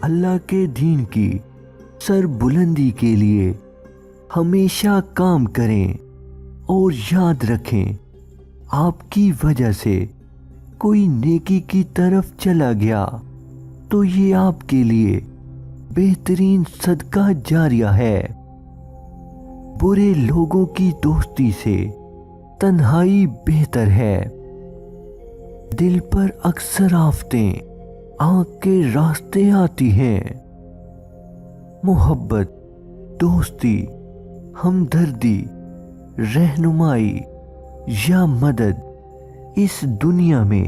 اللہ کے دین کی سر بلندی کے لیے ہمیشہ کام کریں اور یاد رکھیں آپ کی وجہ سے کوئی نیکی کی طرف چلا گیا تو یہ آپ کے لیے بہترین صدقہ جاریہ ہے۔ برے لوگوں کی دوستی سے تنہائی بہتر ہے۔ دل پر اکثر آفتیں آنکھ کے راستے آتی ہیں۔ محبت، دوستی، ہمدردی، رہنمائی یا مدد، اس دنیا میں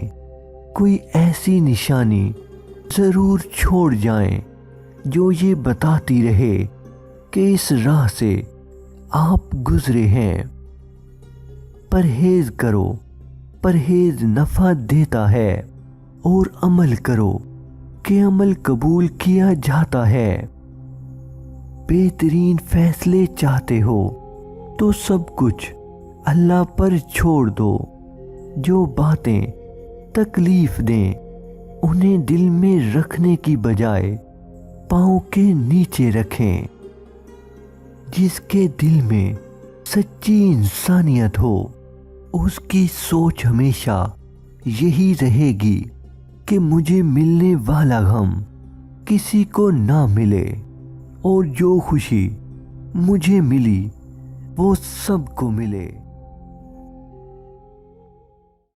کوئی ایسی نشانی ضرور چھوڑ جائیں جو یہ بتاتی رہے کہ اس راہ سے آپ گزرے ہیں۔ پرہیز کرو، پرہیز نفع دیتا ہے، اور عمل کرو کہ عمل قبول کیا جاتا ہے۔ بہترین فیصلے چاہتے ہو تو سب کچھ اللہ پر چھوڑ دو۔ جو باتیں تکلیف دیں انہیں دل میں رکھنے کی بجائے پاؤں کے نیچے رکھیں۔ جس کے دل میں سچی انسانیت ہو اس کی سوچ ہمیشہ یہی رہے گی کہ مجھے ملنے والا غم کسی کو نہ ملے، اور جو خوشی مجھے ملی وہ سب کو ملے۔